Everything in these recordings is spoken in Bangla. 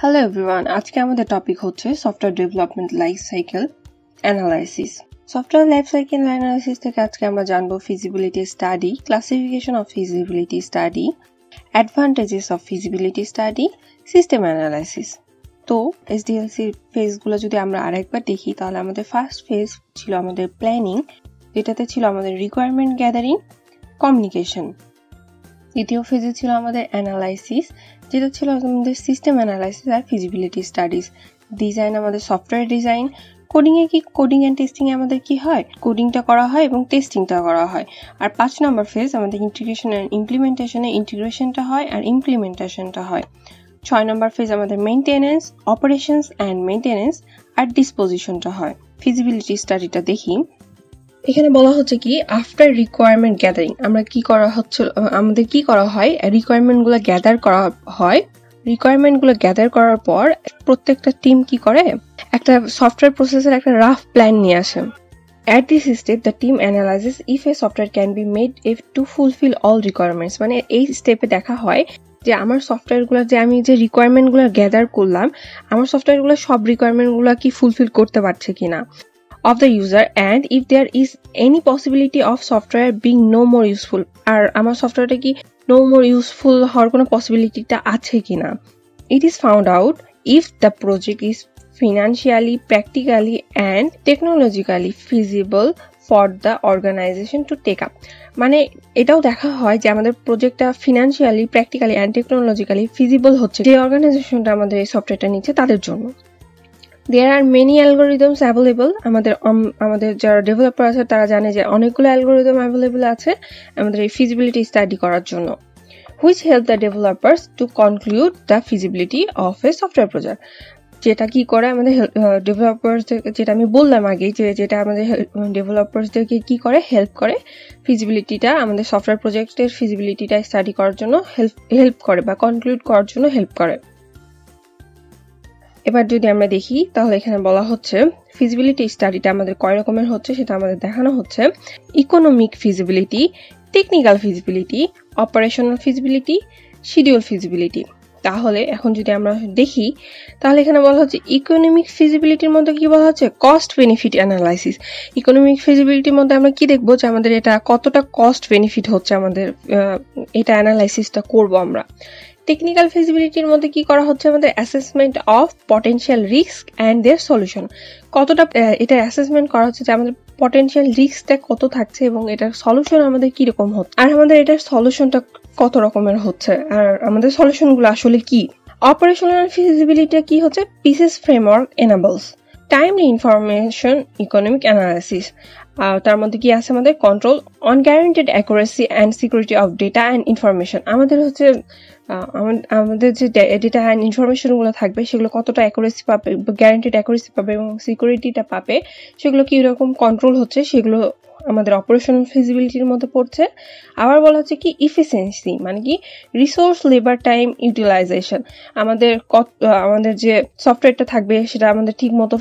Hello everyone, আজকে আমাদের টপিক হচ্ছে software development life cycle analysis. Software life cycle analysis থেকে আজকে আমরা জানবো feasibility study, classification of feasibility study, advantages of feasibility study, system analysis. তো SDLC ফেজগুলো যদি আমরা আরেকবার দেখি তাহলে আমাদের ফার্স্ট ফেজ ছিল আমাদের প্ল্যানিং, যেটাতে ছিল আমাদের রিকোয়ারমেন্ট গ্যাদারিং, কমিউনিকেশন। দ্বিতীয় ফেজে ছিল আমাদের অ্যানালাইসিস, যেটা ছিল আমাদের সিস্টেম অ্যানালাইসিস আর ফিজিবিলিটি স্টাডিজ। ডিজাইন আমাদের software design, coding and testing এ আমাদের কি হয়, কোডিংটা করা হয় এবং টেস্টিংটা করা হয়। আর 5 নম্বর ফেজ আমাদের ইন্টিগ্রেশন এন্ড ইমপ্লিমেন্টেশনে ইন্টিগ্রেশনটা হয় আর ইমপ্লিমেন্টেশনটা হয়। 6 নম্বর ফেজ আমাদের মেইনটেনেন্স, অপারেশনস এন্ড মেইনটেনেন্স আর ডিসপোজিশনটা হয়। ফিজিবিলিটি স্টাডিটা দেখি। এখানে বলা হচ্ছে কি আফটার রিকোয়ারমেন্ট গ্যাদারিং আমাদের কি করা হয়, রিকোয়ারমেন্টগুলো গ্যাদার করা হয়। রিকোয়ারমেন্টগুলো গ্যাদার করার পর প্রত্যেকটা টিম কি করে, একটা সফটওয়্যার প্রসেসের একটা রাফ প্ল্যান নিয়ে আসে। At this step, the team analyzes if a software can be made to fulfill all requirements. মানে এই স্টেপে দেখা হয় যে আমার সফটওয়্যারগুলো যে আমি যে রিকোয়ারমেন্টগুলো গ্যাদার করলাম, আমার সফটওয়্যারগুলো সব রিকোয়ারমেন্টগুলো কি ফুলফিল করতে পারছে কিনা of the user, and if there is any possibility of software being no more useful, আর আমার সফটওয়্যারটা কি no more useful হওয়ার কোনো পসিবিলিটিটা আছে কিনা। It is found out if the project is financially, practically and technologically feasible for the organization to take up. মানে এটাও দেখা হয় যে আমাদের প্রজেক্টটা financially, practically and technologically feasible হচ্ছে যে অর্গানাইজেশনটা আমাদের এই সফটওয়্যারটা নিচ্ছে তাদের জন্য। There are many algorithms available. আমাদের যারা ডেভেলপার আছে তারা জানে যে অনেকগুলো অ্যালগরিদম অ্যাভেলেবল আছে আমাদের এই ফিজিবিলিটি স্টাডি করার জন্য, which help the developers to conclude the feasibility of a software project. যেটা কি করে আমাদের ডেভেলপারদের, যেটা আমি বললাম আগে যে যেটা আমাদের ডেভেলপারদেরকে কি করে, হেল্প করে ফিজিবিলিটিটা, আমাদের সফটওয়্যার প্রজেক্টের ফিজিবিলিটিটা স্টাডি করার জন্য হেল্প করে বা কনক্লুড করার জন্য হেল্প করে। এবার যদি আমরা দেখি তাহলে এখানে বলা হচ্ছে ফিজিবিলিটি স্টাডিটা আমাদের কয় রকমের হচ্ছে সেটা আমাদের দেখানো হচ্ছে। Economic feasibility, technical feasibility, operational feasibility, schedule feasibility. তাহলে এখন যদি আমরা দেখি তাহলে এখানে বলা হচ্ছে ইকোনমিক ফিজিবিলিটির মধ্যে কি বলা হচ্ছে, কস্ট বেনিফিট অ্যানালাইসিস। ইকোনমিক ফিজিবিলিটির মধ্যে আমরা কি দেখবো যে আমাদের এটা কতটা কস্ট বেনিফিট হচ্ছে, আমাদের এটা অ্যানালাইসিসটা করব আমরা। টেকনিক্যাল ফিজিবিলিটির মধ্যে কি করা হচ্ছে, আমাদের assessment of potential risk and their solution. কতটা এটা অ্যাসেসমেন্ট করা হচ্ছে যে আমাদের পটেনশিয়াল রিস্কটা কত থাকছে এবং এটার সলিউশন আমাদের কি রকম হচ্ছে, আর আমাদের এটার সলিউশনটা কত রকমের হচ্ছে, আর আমাদের সলিউশনগুলো আসলে কি। অপারেশনাল ফিজিবিলিটি কি হচ্ছে, pieces framework এনাবলস timely information economic analysis. তার মধ্যে কি আছে আমাদের control on guaranteed accuracy and security of data and information. আমাদের হচ্ছে আমাদের যে ডেটা অ্যান্ড ইনফরমেশনগুলো থাকবে সেগুলো কতটা অ্যাকুরেসি পাবে, গ্যারান্টেড অ্যাকুরেসি পাবে এবং সিকিউরিটিটা পাবে, সেগুলো কি রকম কন্ট্রোল হচ্ছে, সেগুলো আমাদের অপারেশনাল ফিজিবিলিটির মধ্যে পড়ছে। আবার বলা হচ্ছে কি ইফিসিয়েন্সি, মানে কি রিসোর্স লেবার টাইম ইউটিলাইজেশন। আমাদের যে সফটওয়্যারটা থাকবে সেটা আমাদের ঠিক মতো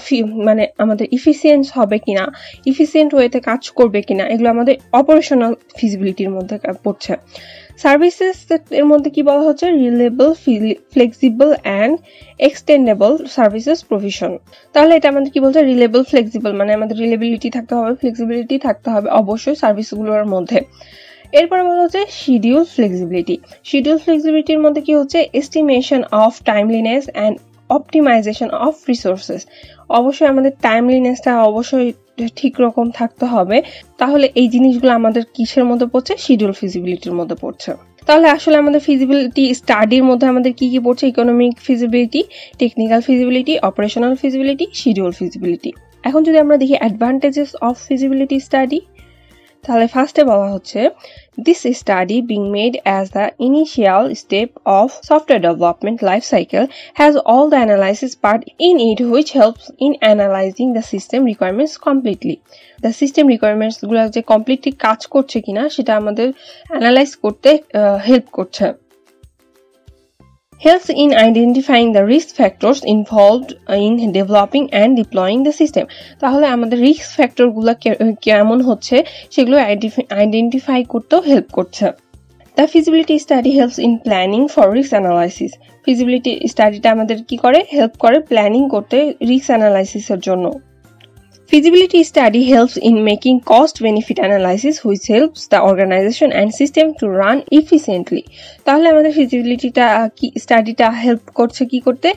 মানে আমাদের ইফিসিয়েন্ট হবে কিনা, ইফিসিয়েন্ট ওয়েতে কাজ করবে কিনা, এগুলো আমাদের অপারেশনাল ফিজিবিলিটির মধ্যে পড়ছে। সার্ভিসেস এর মধ্যে কি বলা হচ্ছে, reliable, flexible and extendable services provision. তাহলে এটা আমাদের কি বলছে, রিলেবল, ফ্লেক্সিবল, মানে আমাদের রিলেবিলিটি থাকতে হবে, ফ্লেক্সিবিলিটি থাকতে হবে অবশ্যই সার্ভিসগুলোর মধ্যে। এরপরে বলা হচ্ছে শিডিউল ফ্লেক্সিবিলিটি। শিডিউল ফ্লেক্সিবিলিটির মধ্যে কি হচ্ছে, estimation of timeliness and optimisation of resources. অবশ্যই আমাদের টাইমলিনেসটা অবশ্যই ঠিক রকম থাকতে হবে। তাহলে এই জিনিসগুলো আমাদের কিসের মধ্যে পড়ছে, শিডিউল ফিজিবিলিটির মধ্যে পড়ছে। তাহলে আসলে আমাদের ফিজিবিলিটি স্টাডির মধ্যে আমাদের কি কি পড়ছে, economic feasibility, technical feasibility, operational feasibility, schedule feasibility. এখন যদি আমরা দেখি অ্যাডভান্টেজেস অফ ফিজিবিলিটি স্টাডি, তাহলে ফার্স্টে বলা হচ্ছে this study being made as the initial step of software development life cycle has all the analysis part in it which helps in analyzing the system requirements completely. The system requirements গুলো যে কমপ্লিটলি কাজ করছে কিনা সেটা আমাদের অ্যানালাইজ করতে হেল্প করছে। Helps in identifying the risk factors involved in developing and deploying the system. তাহলে আমাদের রিস্ক ফ্যাক্টরগুলো কেমন হচ্ছে সেগুলো আইডেন্টিফাই করতেও হেল্প করছে। The feasibility study helps in planning for risk analysis. Feasibility স্টাডিটা আমাদের কি করে, হেল্প করে প্ল্যানিং করতে রিস্ক অ্যানালাইসিসের জন্য। Feasibility study helps in making cost-benefit analysis which helps the organization and system to run efficiently. তাহলে আমাদের ফিজিবিলিটিটা স্টাডিটা হেল্প করছে কি করতে,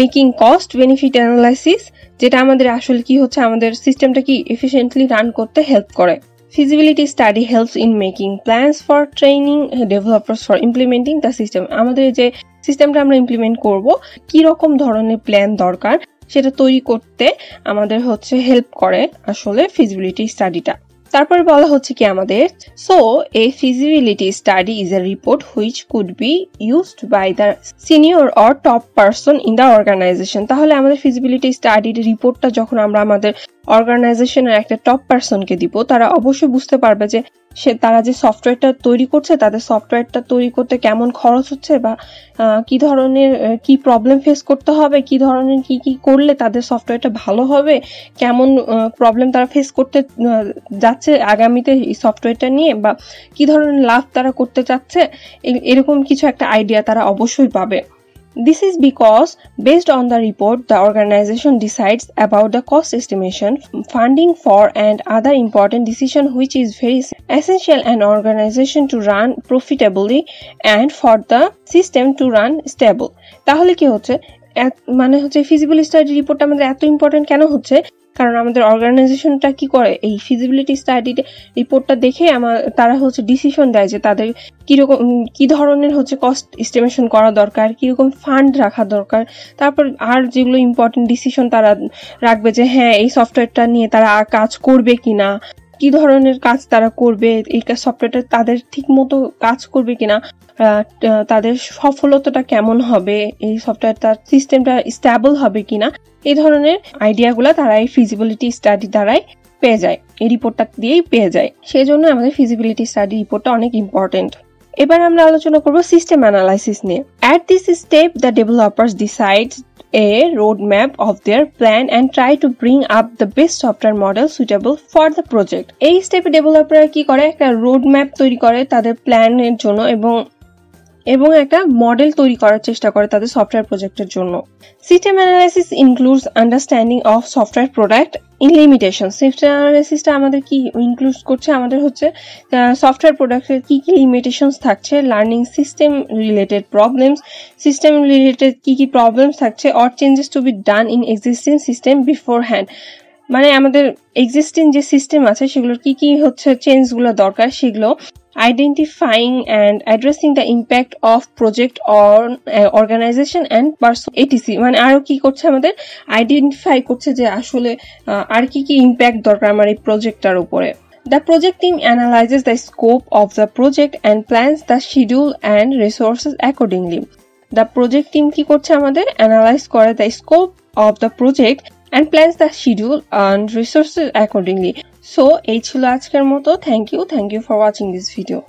মেকিং কস্ট বেনিফিট অ্যানালাইসিস, যেটা আমাদের আসলে কি হচ্ছে আমাদের সিস্টেমটা কি এফিশিয়েন্টলি রান করতে হেল্প করে। Feasibility study helps in making plans for training developers for implementing the system. আমাদের যে সিস্টেমটা আমরা ইমপ্লিমেন্ট করব কি রকম ধরনের প্ল্যান দরকার সেটা তৈরি করতে আমাদের হচ্ছে হেল্প করে আসলে ফিজিবিলিটি স্টাডিটা। তারপর বলা হচ্ছে কি আমাদের, so a feasibility study is a report which could be used by the senior or top person in the organisation. তাহলে আমাদের ফিজিবিলিটি স্টাডির রিপোর্টটা যখন আমরা আমাদের অর্গানাইজেশনের একটা টপ পারসনকে দিব, তারা অবশ্যই বুঝতে পারবে যে তারা যে সফটওয়্যারটা তৈরি করছে তাদের সফটওয়্যারটা তৈরি করতে কেমন খরচ হচ্ছে বা কি ধরনের কি প্রবলেম ফেস করতে হবে, কি ধরনের কি করলে তাদের সফটওয়্যারটা ভালো হবে, কেমন প্রবলেম তারা ফেস করতে যাচ্ছে আগামীতে এই সফটওয়্যারটা নিয়ে, বা কি ধরনের লাভ তারা করতে চাচ্ছে, এরকম কিছু একটা আইডিয়া তারা অবশ্যই পাবে। This is because based on the report, the organization decides about the cost estimation, funding for and other important decision which is very essential an organization to run profitably and for the system to run stable. তাহলে কি হচ্ছে, মানে হচ্ছে ফিজিবিলিটি স্টাডি রিপোর্টটা আমাদের এত ইম্পর্টেন্ট কেন হচ্ছে, কারণ আমাদের অর্গানাইজেশনটা কি করে এই ফিজিবিলিটি স্টাডি রিপোর্টটা দেখে তারা হচ্ছে ডিসিশন দেয় যে তাদের কিরকম কি ধরনের হচ্ছে কস্ট এস্টিমেশন করা দরকার, কিরকম ফান্ড রাখা দরকার, তারপর আর যেগুলো ইম্পর্টেন্ট ডিসিশন তারা রাখবে যে হ্যাঁ এই সফটওয়্যারটা নিয়ে তারা কাজ করবে কিনা, কি ধরনের কাজ তারা করবে, এই সফটওয়্যারটা তাদের ঠিক মতো কাজ করবে কিনা, তাদের সফলতাটা কেমন হবে, এই সফটওয়্যার তার সিস্টেমটা স্টেবল হবে কিনা, এই ধরনের আইডিয়াগুলো তারা এই ফিজিবিলিটি স্টাডি দ্বারাই পেয়ে যায়, এই রিপোর্টটা দিয়েই পেয়ে যায়। সেই জন্য আমাদের ফিজিবিলিটি স্টাডি রিপোর্টটা অনেক ইম্পর্টেন্ট। এবার আমরা আলোচনা করব সিস্টেম অ্যানালাইসিস নিয়ে। At this step, the developers decide a roadmap of their plan and try to bring up the best software model suitable for the project. এই স্টেপে ডেভেলপাররা কি করে, একটা রোডম্যাপ তৈরি করে তাদের প্ল্যানের জন্য এবং একটা মডেল তৈরি করার চেষ্টা করে তাদের সফটওয়্যার প্রজেক্টের জন্য। System analysis includes understanding of software product in limitation. System অ্যানালাইসিসটা আমাদের কি ইনক্লুড করছে, আমাদের হচ্ছে সফটওয়্যার প্রোডাক্টের কি লিমিটেশনস থাকছে, learning system related problems, system related কি প্রবলেমস থাকছে, or changes to be done in existing system before hand. মানে আমাদের এক্সিস্টিং যে সিস্টেম আছে সেগুলোর কি হচ্ছে চেঞ্জগুলো দরকার, সেগুলো identifying and addressing the impact of project on organization and person etc. মানে আরো কি করছে, আমাদের আইডেন্টিফাই করছে যে আসলে আর কি ইম্প্যাক্ট দরকার আমার এই প্রজেক্টটার উপরে। The project team analyzes the scope of the project and plans the schedule and resources accordingly. The project team কি করছে, আমাদের অ্যানালাইজ করে the scope of the project and plans the schedule and resources accordingly. So এই ছিল আজকের মতো। Thank you for watching this video.